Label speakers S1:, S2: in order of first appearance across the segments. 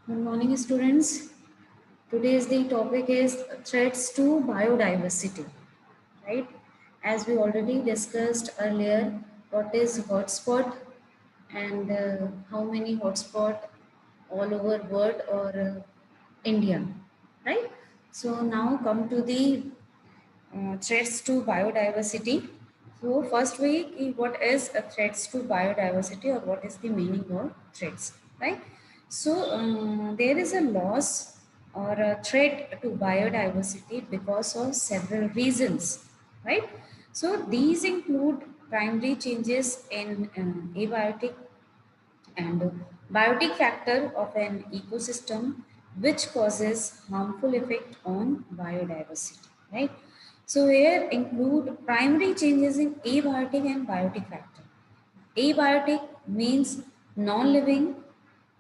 S1: Good morning, students. Today's the topic is threats to biodiversity, right? As we already discussed earlier, what is hotspot and how many hotspot all over world or India, right? So now come to the threats to biodiversity. So first what is a threats to biodiversity or what is the meaning of threats, right? So there is a loss or a threat to biodiversity because of several reasons, right? So these include primary changes in abiotic and biotic factor of an ecosystem which causes harmful effect on biodiversity, right? So here include primary changes in abiotic and biotic factor. Abiotic means non-living,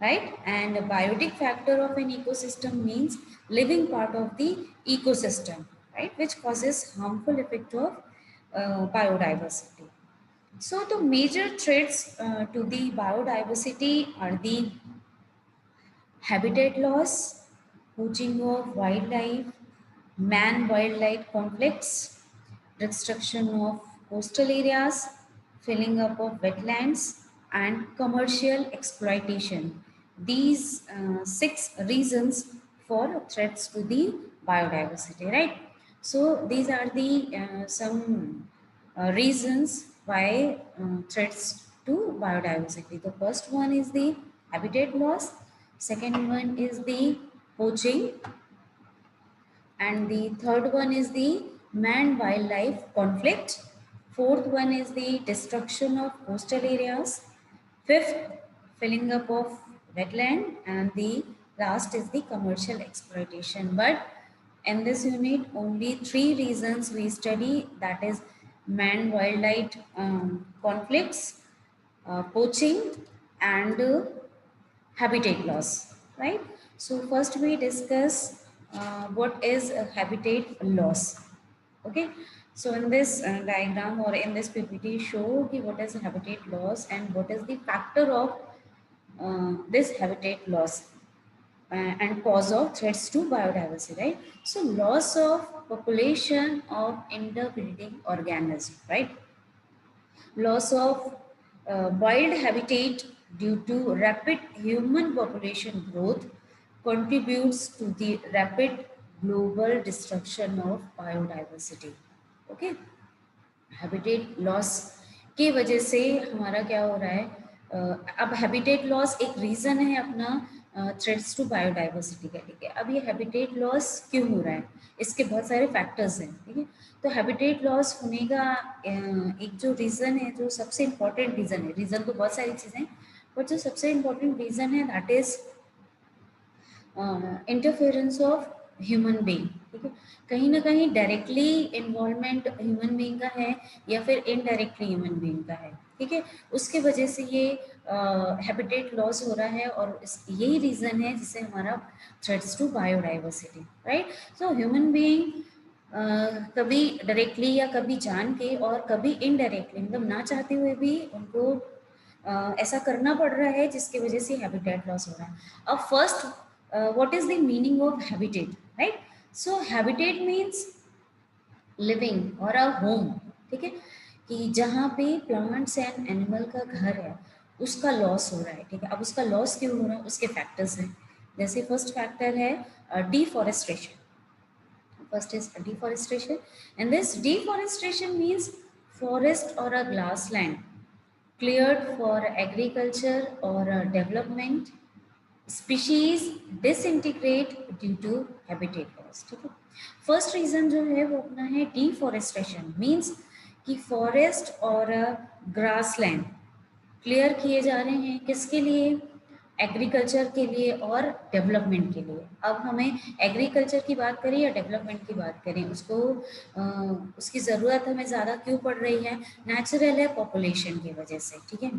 S1: right? And a biotic factor of an ecosystem means living part of the ecosystem, right? Which causes harmful effect of biodiversity. So the major threats to the biodiversity are the habitat loss, poaching of wildlife, man-wildlife conflicts, destruction of coastal areas, filling up of wetlands, and commercial exploitation. These six reasons for threats to the biodiversity, right? So these are the some reasons why threats to biodiversity. The first one is the habitat loss, second one is the poaching, and the third one is the man wildlife conflict, fourth one is the destruction of coastal areas, fifth filling up of wetland, and the last is the commercial exploitation. But in this unit only three reasons we study, that is man wildlife conflicts, poaching, and habitat loss, right? So first we discuss what is a habitat loss. Okay, so in this diagram or in this PPT show what is habitat loss and what is the factor of this habitat loss and cause of threats to biodiversity, right? So loss of population of interbreeding organism, right? Loss of wild habitat due to rapid human population growth contributes to the rapid global destruction of biodiversity. Okay, habitat loss की वजह से हमारा क्या हो रहा है, अब habitat loss एक रीज़न है अपना थ्रेट्स टू बायोडाइवर्सिटी का, ठीक है? अब ये हैबिटेट लॉस क्यों हो रहा है, इसके बहुत सारे फैक्टर्स हैं, ठीक है? तो हैबिटेट लॉस होने का एक जो रीज़न है, जो सबसे इम्पॉर्टेंट रीज़न है, रीज़न तो बहुत सारी चीज़ें, बट जो सबसे इम्पॉर्टेंट रीज़न है that is interference of human being, ठीक है? कहीं ना कहीं डायरेक्टली इन्वॉल्वमेंट ह्यूमन बीइंग का है या फिर इनडायरेक्टली ह्यूमन बीइंग का है, ठीक है? उसके वजह से ये हैबिटेट लॉस हो रहा है और यही रीज़न है जिससे हमारा threats to biodiversity, right? So human being कभी डायरेक्टली या कभी जान के और कभी इनडायरेक्टली, मतलब ना चाहते हुए भी उनको ऐसा करना पड़ रहा है जिसकी वजह से हैबिटेट लॉस हो रहा है. अब first, what is the meaning of habitat, right? So habitat means living or a home, ठीक है? कि जहाँ पे प्लांट्स एंड एनिमल का घर है उसका लॉस हो रहा है, ठीक है? अब उसका लॉस क्यों हो रहा है, उसके फैक्टर्स हैं. जैसे फर्स्ट फैक्टर है deforestation. First is deforestation, and this deforestation means forest or a grassland cleared for agriculture or development. Species disintegrate due to habitat loss, ठीक है? फर्स्ट रीजन जो है वो अपना है डिफॉरेस्टेशन, मीन्स कि फॉरेस्ट और ग्रासलैंड क्लियर किए जा रहे हैं किसके लिए, एग्रीकल्चर के लिए और डेवलपमेंट के लिए. अब हमें एग्रीकल्चर की बात करें या डेवलपमेंट की बात करें, उसको उसकी ज़रूरत हमें ज़्यादा क्यों पड़ रही है, नेचुरल है पॉपुलेशन की वजह से, ठीक है?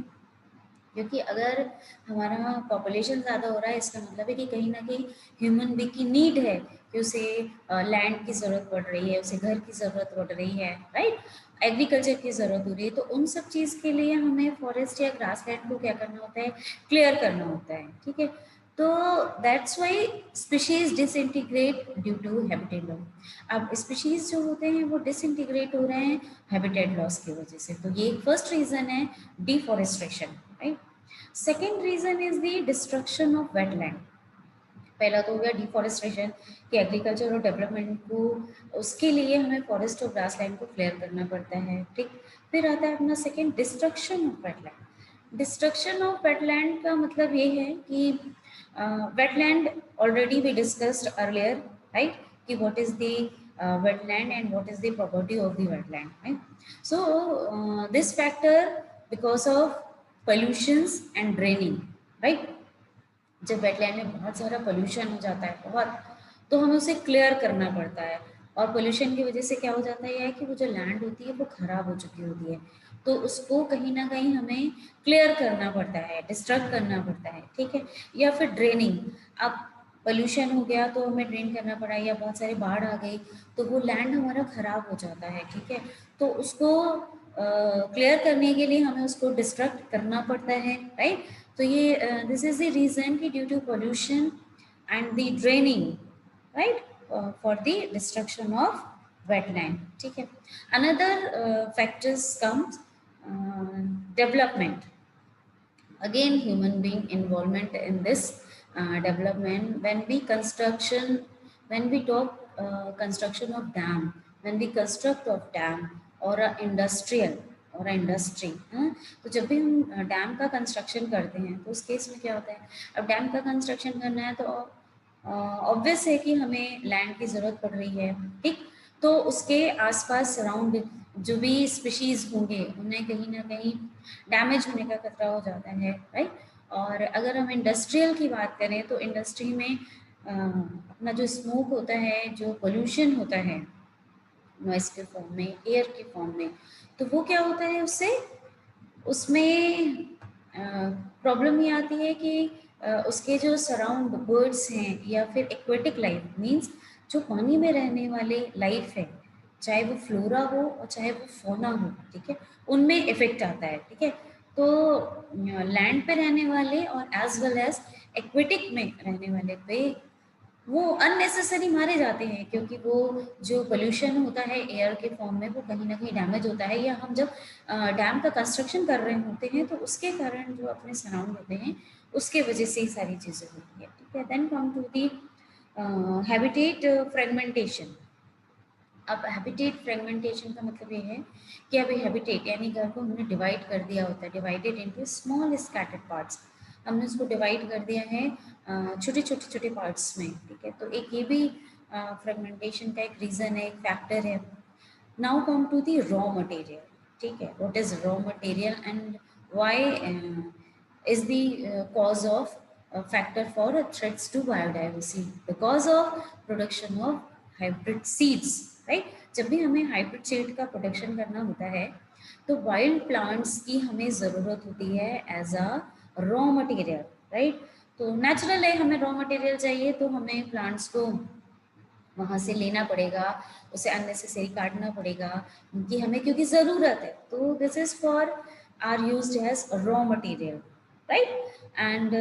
S1: क्योंकि अगर हमारा पॉपुलेशन ज़्यादा हो रहा है इसका मतलब है कि कहीं ना कहीं ह्यूमन बीइंग की नीड है कि उसे लैंड की ज़रूरत पड़ रही है, उसे घर की ज़रूरत पड़ रही है, राइट? एग्रीकल्चर की ज़रूरत हो रही है, तो उन सब चीज़ के लिए हमें फॉरेस्ट या ग्रासलैंड को क्या करना होता है, क्लियर करना होता है, ठीक है? तो that's why species disintegrate due to habitat loss. अब स्पीशीज जो होते हैं वो डिसइंटीग्रेट हो रहे हैं हैबिटेट लॉस की वजह से। तो ये फर्स्ट रीजन है deforestation, right. Second reason is the destruction of wetland. पहला तो हो गया डिफॉरेस्टेशन कि एग्रीकल्चर और डेवलपमेंट को, उसके लिए हमें फॉरेस्ट और ग्रासलैंड को क्लियर करना पड़ता है, ठीक। फिर आता है अपना second destruction of wetland. Destruction of wetland का मतलब ये है कि wetland already we discussed earlier, right, कि what is the wetland and what is the property of the wetland, right? So this factor because of pollutions and draining, right? जब wetland में बहुत सारा पोल्यूशन हो जाता है बहुत, तो हमें उसे क्लियर करना पड़ता है। और पोल्यूशन की वजह से क्या हो जाता है कि वो जो लैंड होती है वो खराब हो चुकी होती है, तो उसको कहीं ना कहीं हमें क्लियर करना पड़ता है, डिस्ट्रक्ट करना पड़ता है, ठीक है। या फिर ड्रेनिंग, अब पोल्यूशन हो गया तो हमें ड्रेन करना पड़ा, या बहुत सारी बाढ़ आ गई तो वो लैंड हमारा खराब हो जाता है, ठीक है। तो उसको क्लियर करने के लिए हमें उसको डिस्ट्रक्ट करना पड़ता है, राइट। तो ये दिस इज द रीजन कि due to pollution and the draining, right, for the destruction of wetland, ठीक है। Another factors comes development, again human being involvement in this development. When we talk construction of dam, when we construct of dam or a industrial और industry, तो जब भी हम dam का construction करते हैं तो उस केस में क्या होता है, अब डैम का कंस्ट्रक्शन करना है तो ऑब्वियस है कि हमें लैंड की ज़रूरत पड़ रही है, ठीक। तो उसके आसपास सराउंड जो भी स्पीशीज होंगे उन्हें कहीं ना कहीं डैमेज होने का खतरा हो जाता है, राइट। और अगर हम इंडस्ट्रियल की बात करें तो इंडस्ट्री में अपना जो स्मोक होता है, जो पोल्यूशन होता है नॉइस के फॉर्म में, एयर के फॉर्म में, तो वो क्या होता है उससे, उसमें प्रॉब्लम ये आती है कि उसके जो सराउंड बर्ड्स हैं या फिर एक्वेटिक लाइफ मीन्स जो पानी में रहने वाले लाइफ है, चाहे वो फ्लोरा हो और चाहे वो फोना हो, ठीक है, उनमें इफेक्ट आता है, ठीक है। तो लैंड पे रहने वाले और एज वेल एज एक्वेटिक में रहने वाले पे वो अननेसेसरी मारे जाते हैं, क्योंकि वो जो पोल्यूशन होता है एयर के फॉर्म में वो कहीं ना कहीं डैमेज होता है, या हम जब डैम का कंस्ट्रक्शन कर रहे होते हैं तो उसके कारण जो अपने सराउंड होते हैं उसके वजह से ही सारी चीज़ें होती है, ठीक है। Then come to the habitat fragmentation. अब हैबिटेट फ्रेगमेंटेशन का मतलब ये है कि अभी हैबिटेट यानी घर को हमने डिवाइड कर दिया होता है, divided into small scattered parts, हमने उसको डिवाइड कर दिया है छोटे छोटे छोटे पार्ट्स में, ठीक है। तो एक ये भी फ्रेगमेंटेशन का एक रीज़न है, एक फैक्टर है। Now come to the raw material, ठीक है, what is raw material and why is the cause of factor for threats to biodiversity because of production of hybrid seeds, right। जब भी हमें हाइब्रिड सीड का production करना होता है तो वाइल्ड प्लांट्स की हमें ज़रूरत होती है as a raw material, right. तो नेचुरल है, हमें रॉ मटेरियल चाहिए तो हमें प्लांट्स को वहाँ से लेना पड़ेगा, उसे अननेसेसरी काटना पड़ेगा कि हमें क्योंकि ज़रूरत है, तो this is for are used as raw material, right। And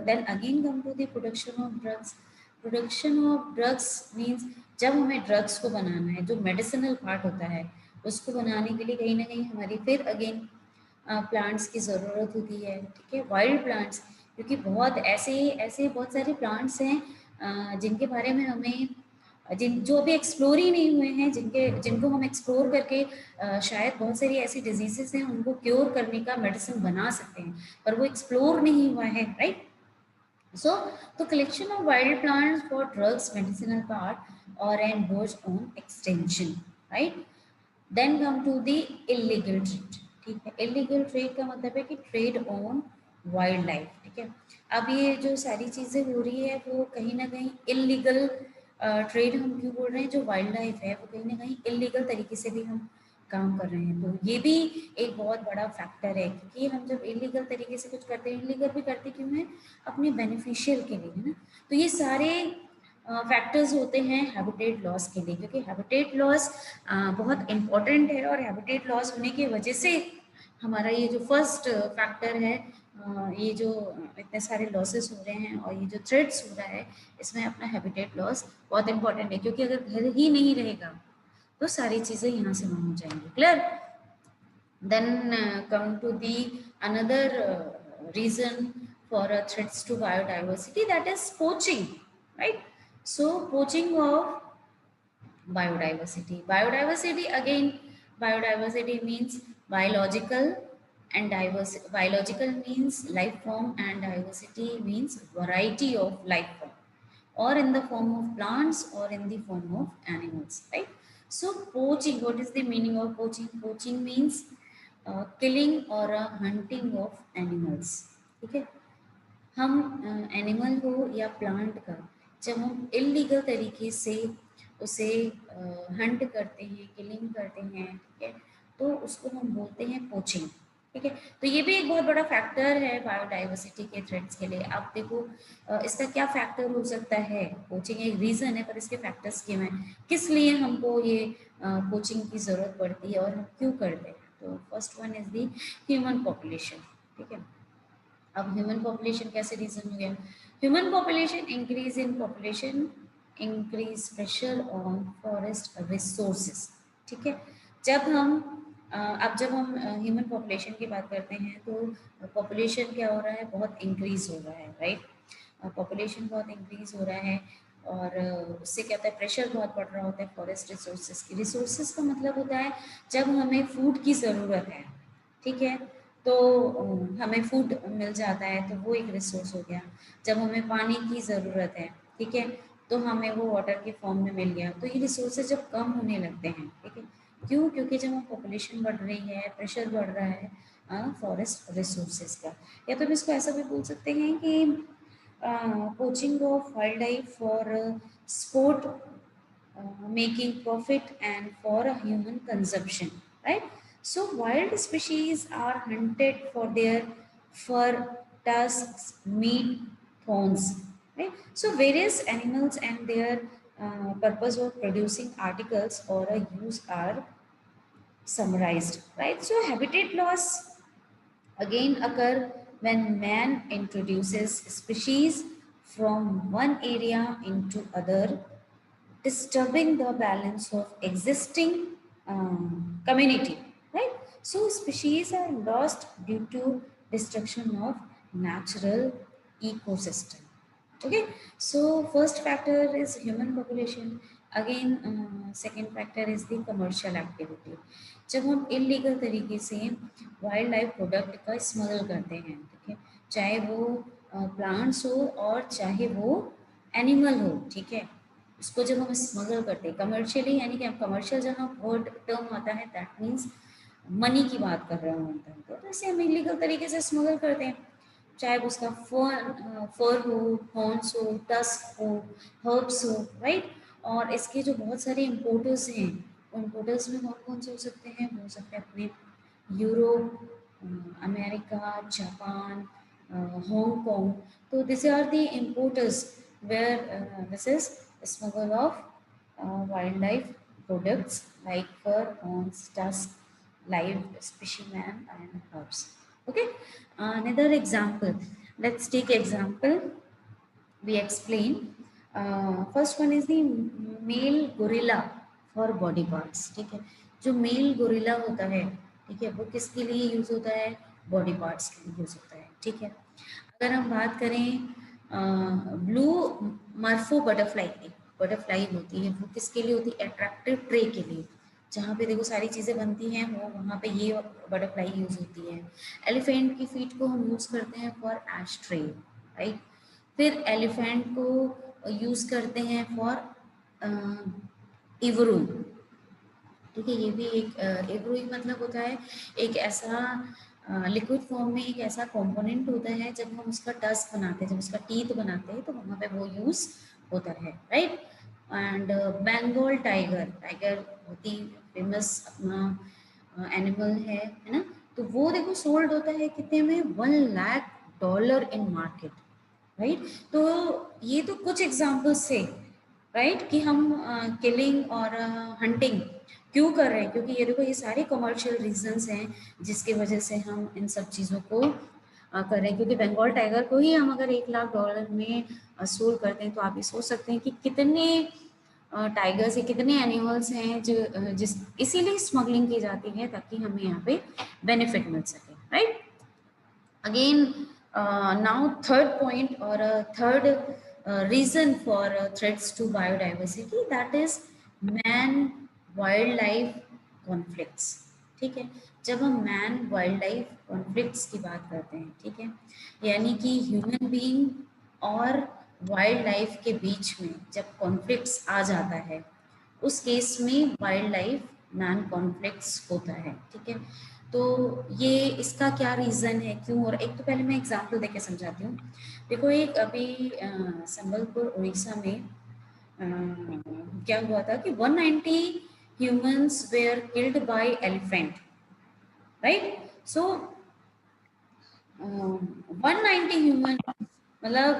S1: then again come to the production of drugs. Production of drugs means जब हमें ड्रग्स को बनाना है, जो मेडिसिनल पार्ट होता है उसको बनाने के लिए कहीं ना कहीं हमारी फिर अगेन प्लांट्स की ज़रूरत होती है, ठीक है, वाइल्ड प्लांट्स, क्योंकि बहुत ऐसे ऐसे बहुत सारे प्लांट्स हैं जिनके बारे में हमें जो अभी एक्सप्लोर ही नहीं हुए हैं, जिनको हम एक्सप्लोर करके शायद बहुत सारी ऐसी डिजीजेस हैं उनको क्योर करने का मेडिसिन बना सकते हैं, पर वो एक्सप्लोर नहीं हुआ है, right. So the collection of wild plants for drugs, medicinal part, or and goes on extension, right? Then come to the illegal trade, ठीक है। illegal trade का मतलब है कि ट्रेड ऑन वाइल्ड लाइफ, ठीक है। अब ये जो सारी चीज़ें हो रही है वो कहीं ना कहीं इलीगल ट्रेड, हम क्यों बोल रहे हैं, जो वाइल्ड लाइफ है वो कहीं ना कहीं इलीगल तरीके से भी हम काम कर रहे हैं, तो ये भी एक बहुत बड़ा फैक्टर है, क्योंकि हम जब इलीगल तरीके से कुछ करते हैं, इलीगल भी करते क्यों हैं, अपने बेनिफिशियल के लिए, है ना। तो ये सारे फैक्टर्स होते हैं हैबिटेट लॉस के लिए, क्योंकि हैबिटेट लॉस बहुत इम्पोर्टेंट है, और हैबिटेट लॉस होने की वजह से हमारा ये जो फर्स्ट फैक्टर है ये जो इतने सारे लॉसेस हो रहे हैं और ये जो थ्रेट्स हो रहा है, इसमें अपना हैबिटेट लॉस बहुत इंपॉर्टेंट है, क्योंकि अगर घर ही नहीं रहेगा तो सारी चीज़ें यहाँ से वहाँ हो जाएंगी। Clear? Then come to the another reason for threats to biodiversity, that is poaching, right? So poaching of biodiversity. Biodiversity again, biodiversity means biological and diverse. Biological means life form and diversity means variety of life form, or in the form of plants or in the form of animals, right? So poaching, what is the meaning of poaching? Poaching means killing or hunting of animals, ठीक है? हम animal को या plant का जब हम illegal तरीके से उसे हंट करते हैं, किलिंग करते हैं, ठीक है, तो उसको हम बोलते हैं पोचिंग। ठीक है, तो ये भी एक बहुत बड़ा फैक्टर है बायोडाइवर्सिटी के थ्रेट्स के लिए। आप देखो इसका क्या फैक्टर हो सकता है। पोचिंग एक रीज़न है, पर इसके फैक्टर्स क्या हैं, किस लिए हमको ये पोचिंग की ज़रूरत पड़ती है और हम क्यों करते हैं। तो first one is the human population. ठीक है, अब ह्यूमन पॉपुलेशन कैसे रीजन हो गया। Human population, increase in population increase pressure on forest resources. ठीक है, जब हम अब जब हम ह्यूमन पॉपुलेशन की बात करते हैं तो पॉपुलेशन क्या हो रहा है, बहुत इंक्रीज हो रहा है, राइट। पॉपुलेशन बहुत इंक्रीज हो रहा है और उससे क्या होता है, प्रेशर बहुत बढ़ रहा होता है फॉरेस्ट रिसोर्सेज की। रिसोर्सेज का मतलब होता है जब हमें फूड की ज़रूरत है, ठीक है, तो हमें फूड मिल जाता है, तो वो एक रिसोर्स हो गया। जब हमें पानी की ज़रूरत है, ठीक है, तो हमें वो वाटर के फॉर्म में मिल गया। तो ये रिसोर्सेज जब कम होने लगते हैं, ठीक है, क्यों, क्योंकि जब हम पॉपुलेशन बढ़ रही है, प्रेशर बढ़ रहा है फॉरेस्ट रिसोर्सेज का। या तो हम इसको ऐसा भी बोल सकते हैं कि poaching of wild life for sport making profit and for a human consumption, right? So wild species are hunted for their fur, tusks, meat, thorns, right? So various animals and their purpose of producing articles or a use are summarized, right? So habitat loss again occur when man introduces species from one area into other, disturbing the balance of existing community, right? So species are lost due to destruction of natural ecosystem. Okay, so first factor is human population. Again second factor is the commercial activity. जब हम illegal तरीके से wild life product का smuggle करते हैं, ठीक है, चाहे वो प्लांट्स हो और चाहे वो एनिमल हो, ठीक है, उसको जब हम स्मगल करते हैं कमर्शियली, यानी कि कमर्शियल जहाँ वर्ड टर्म आता है दैट मीन्स मनी की बात कर रहा हूँ, तो इसे हम इलीगल तरीके से स्मगल करते हैं, चाहे उसका फर हो, हॉर्न्स हो, टस्क हो, हर्ब्स हो, राइट। और इसके जो बहुत सारे इम्पोर्टर्स हैं, इम्पोर्टर्स में कौन कौन से हो सकते हैं, हो सकते हैं अपने यूरोप, अमेरिका, जापान, हांगकॉन्ग। तो this are the importers where this is smuggle of wildlife products like fur, horns, tusk, live specimen and herbs. Okay, another example. Let's take example. We explain. First one is the male gorilla for body parts. ठीक है, जो mail gorilla होता है, ठीक है, वो किसके लिए यूज होता है, बॉडी पार्ट्स के लिए यूज होता है। ठीक है, अगर हम बात करें ब्लू मर्फो बटरफ्लाई की, बटरफ्लाई होती है वो किसके लिए होती है, अट्रैक्टिव ट्रे के लिए, जहाँ पे देखो सारी चीज़ें बनती हैं वो वहाँ पे ये बटरफ्लाई यूज होती है। एलिफेंट की फीट को हम यूज़ करते हैं फॉर एश ट्रे, राइट। फिर एलिफेंट को यूज़ करते हैं फॉर इवरू, ठीक है, ये भी एक इवरू मतलब होता है एक ऐसा लिक्विड फॉर्म में एक ऐसा कंपोनेंट होता है, जब हम उसका टस्क बनाते हैं, जब उसका टीथ बनाते हैं तो वहाँ पे वो यूज़ होता है, right. And Bengal tiger, tiger बहुत ही फेमस अपना एनिमल है ना। तो वो देखो सोल्ड होता है कितने में, $1 लाख इन मार्केट, राइट। तो ये तो कुछ एग्जाम्पल्स थे, राइट, कि हम किलिंग और हंटिंग क्यों कर रहे हैं, क्योंकि ये देखो ये सारे कमर्शियल रीजंस हैं जिसकी वजह से हम इन सब चीज़ों को करें, क्योंकि बंगाल टाइगर को ही हम अगर $1 लाख में सोल्ड करते हैं तो आप ये सोच सकते हैं कि कितने टाइगर्स या कितने एनिमल्स हैं जो जिस इसीलिए स्मगलिंग की जाती है ताकि हमें यहाँ पे बेनिफिट मिल सके, right. Again, now third point or third reason for threats to biodiversity, that is man wildlife conflicts। ठीक है, जब हम मैन वाइल्ड लाइफ कॉन्फ्लिक्ट्स की बात करते हैं, ठीक है, यानी कि ह्यूमन बीइंग और वाइल्ड लाइफ के बीच में जब कॉन्फ्लिक्ट्स आ जाता है, उस केस में वाइल्ड लाइफ मैन कॉन्फ्लिक्ट्स होता है, ठीक है। तो ये इसका क्या रीज़न है, क्यों, और एक तो पहले मैं एग्जांपल देके समझाती हूँ। देखो, एक अभी संबलपुर उड़ीसा में क्या हुआ था कि 190 humans where killed by elephant, right. So 190 human, मतलब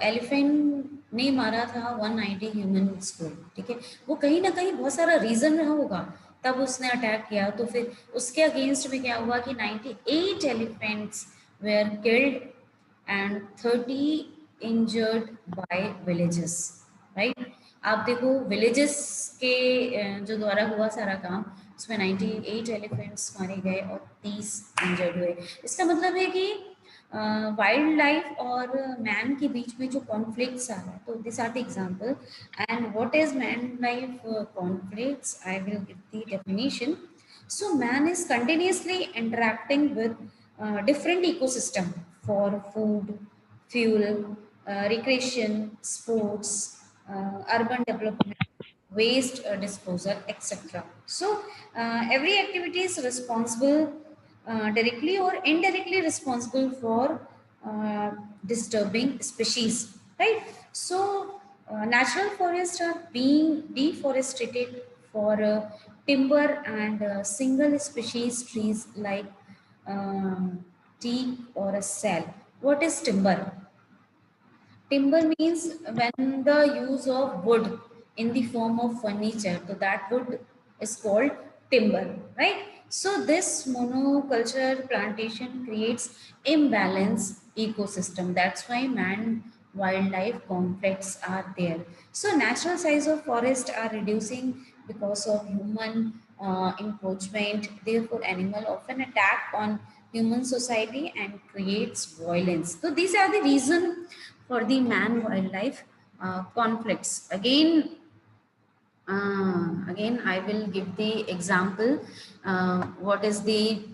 S1: एलिफेंट ने मारा था 190 ह्यूमंस को, ठीक है। वो कहीं ना कहीं बहुत सारा रीजन रहा होगा तब उसने अटैक किया। तो फिर उसके अगेंस्ट में क्या हुआ कि 98 elephants were killed and 30 injured by villages, right. आप देखो विलेजेस के जो द्वारा हुआ सारा काम, उसमें 98 एलिफेंट्स मारे गए और 30 इंजर्ड हुए। इसका मतलब है कि वाइल्ड लाइफ और मैन के बीच में जो कॉन्फ्लिक्ट्स आ रहा है, तो this are the example. And what is man life conflicts, I will give the definition. So man is continuously interacting with different ecosystem for food, fuel, recreation, sports, urban development, waste disposal, etc. So every activity is responsible, directly or indirectly responsible for uh, disturbing species, right. So natural forests are being deforested for timber and single species trees like teak or a sal. What is timber? Timber means when the use of wood in the form of furniture, so that wood is called timber, right? So this monoculture plantation creates imbalance ecosystem. That's why man wildlife conflicts are there. So natural size of forest are reducing because of human encroachment. Therefore, animal often attack on human society and creates violence. So these are the reason for the man wildlife conflicts. Again I will give the example, what is the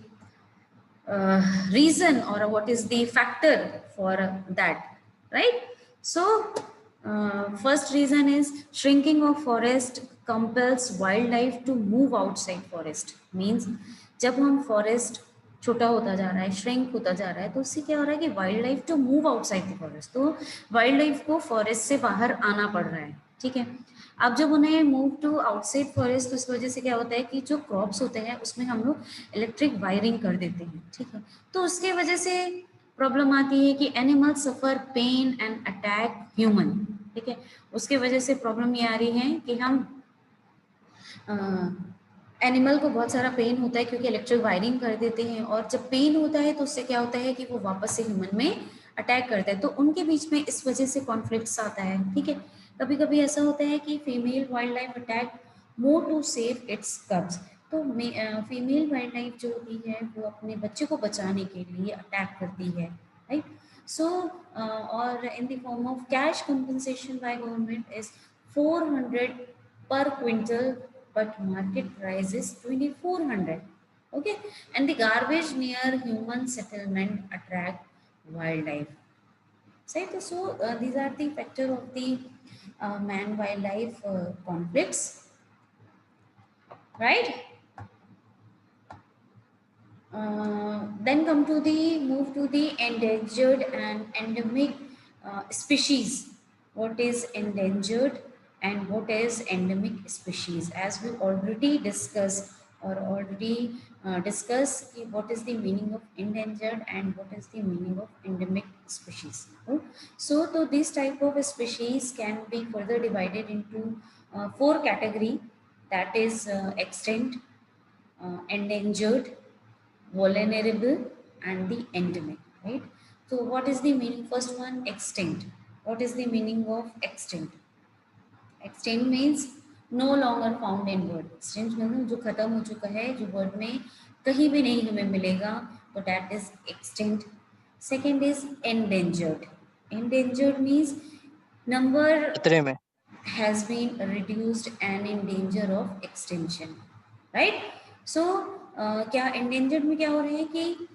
S1: reason or what is the factor for that, right. So first reason is shrinking of forest compels wildlife to move outside forest, means जब हम forest छोटा होता जा रहा है, shrink होता जा रहा है, तो उससे क्या हो रहा है कि wild life to move outside the forest, तो वाइल्ड लाइफ को फॉरेस्ट से बाहर आना पड़ रहा है, ठीक है। अब जब उन्हें मूव टू आउटसाइड फॉरेस्ट, तो इस वजह से क्या होता है कि जो क्रॉप्स होते हैं उसमें हम लोग इलेक्ट्रिक वायरिंग कर देते हैं, ठीक है। तो उसके वजह से प्रॉब्लम आती है कि animal suffer pen and attack human, ठीक है। उसके वजह से प्रॉब्लम ये आ रही है कि हम एनिमल को बहुत सारा पेन होता है क्योंकि इलेक्ट्रिक वायरिंग कर देते हैं, और जब पेन होता है तो उससे क्या होता है कि वो वापस से ह्यूमन में अटैक करता है, तो उनके बीच में इस वजह से कॉन्फ्लिक्ट्स आता है, ठीक है। कभी कभी ऐसा होता है कि female wild life attack more to save its cubs, तो फीमेल वाइल्ड लाइफ जो होती है वो अपने बच्चे को बचाने के लिए अटैक करती है, राइट। सो और in the form of cash compensation by government is 400 per quintal, but market price is 2400, okay. And the garbage near human settlement attract wildlife, right. So these are the factor of the man wildlife conflicts, right. Then come to the move to the endangered and endemic species. What is endangered and what is endemic species? As we already discussed or already discussed what is the meaning of endangered and what is the meaning of endemic species. So this type of species can be further divided into four category, that is extinct, endangered, vulnerable, and the endemic, right. So what is the meaning? First one, extinct. What is the meaning of extinct? Extinct means no longer found in word. Extinct मतलब जो खत्म हो चुका है, जो word में कहीं भी नहीं हमें मिलेगा, तो that is extinct. Second is endangered. Endangered means number
S2: खतरे में.
S1: has been reduced and in danger of extinction, right? So क्या endangered में क्या हो रहा है कि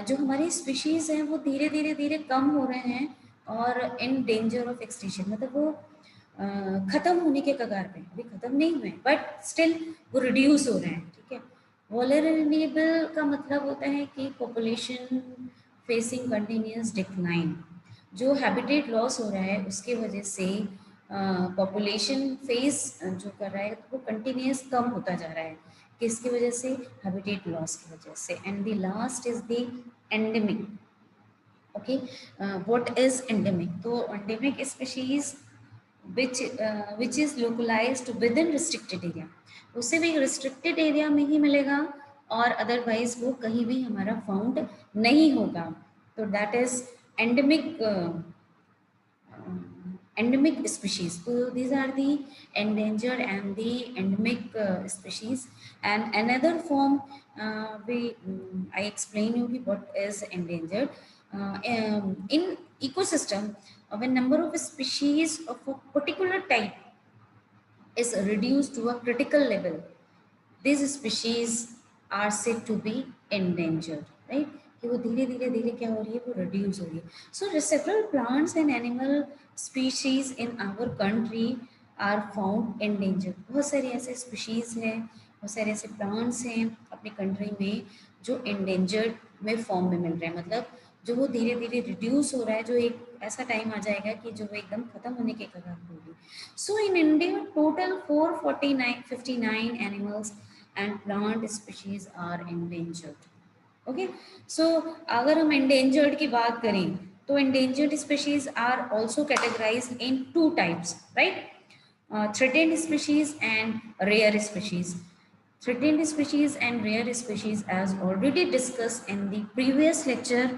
S1: जो हमारी स्पीशीज हैं वो धीरे धीरे धीरे कम हो रहे हैं और इन डेंजर ऑफ एक्सटिंक्शन, मतलब वो खत्म होने के कगार पे, अभी खत्म नहीं हुए बट स्टिल वो रिड्यूस हो रहे हैं, ठीक है. वल्नरेबल का मतलब होता है कि पॉपुलेशन फेसिंग कंटिन्यूस डिक्लाइन, जो हैबिटेट लॉस हो रहा है उसके वजह से पॉपुलेशन फेस जो कर रहा है वो कंटिन्यूस कम होता जा रहा है. किसकी वजह से? हैबिटेट लॉस की वजह से. And the last is the endemic. Okay, what is endemic? तो endemic species which is localized within restricted area, उसे भी restricted area में ही मिलेगा और अदरवाइज वो कहीं भी हमारा फाउंड नहीं होगा. तो that is endemic endemic species. So these are the endangered and the endemic species. And another form I explain you what is endangered. In ecosystem, when number of species of a particular type is reduced to a critical level, these species are said to be endangered, right? कि वो धीरे धीरे धीरे क्या हो रही है, वो reduce हो रही है. So several plants and animal species in our country are found endangered. बहुत सारे ऐसे species हैं, बहुत सारे ऐसे plants हैं अपनी country में जो endangered में form में मिल रहे हैं, मतलब जो वो धीरे धीरे reduce हो रहा है, जो एक ऐसा टाइम आ जाएगा कि जो वो एकदम खत्म होने के कगार पर होगी. So in India total 459 animals and plant species are endangered. Okay, so अगर हम endangered की बात करें तो endangered species are also categorized in two types, right? Threatened species and rare species. Threatened species and rare species, as already discussed in the previous lecture,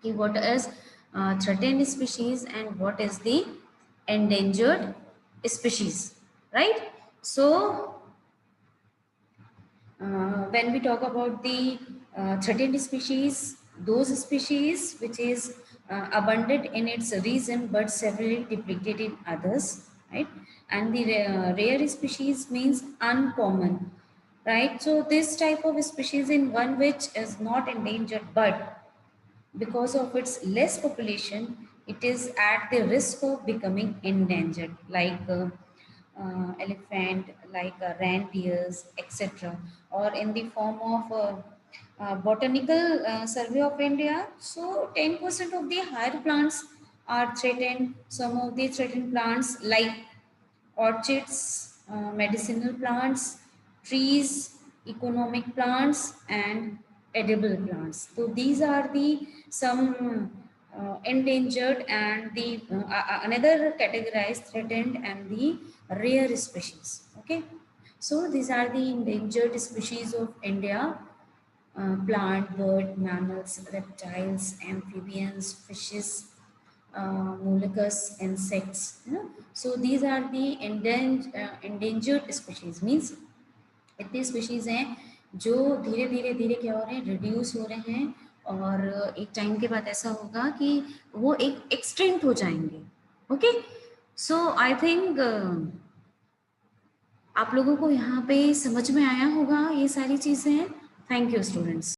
S1: what is threatened species and what is the endangered species, right? So when we talk about the threatened species, those species which is abundant in its region but severely depleted in others, right? And the rare species means uncommon, right? So this type of species in one which is not endangered, but because of its less population, it is at the risk of becoming endangered, like elephant, like reindeers, etc. Or in the form of botanical survey of India, so 10% of the higher plants are threatened. Some of the threatened plants like orchids, medicinal plants, trees, economic plants, and edible plants. So these are the some endangered and the another categorized threatened and the rare species. Okay, so these are the endangered species of India: plant, bird, mammals, reptiles, amphibians, fishes, molluscs, insects. You know? So these are the endangered species. Means इतने species हैं जो धीरे धीरे धीरे क्या हो रहे हैं, रिड्यूस हो रहे हैं और एक टाइम के बाद ऐसा होगा कि वो एक एक्सटिंक्ट हो जाएंगे. ओके, सो आई थिंक आप लोगों को यहाँ पे समझ में आया होगा ये सारी चीज़ें. Thank you students.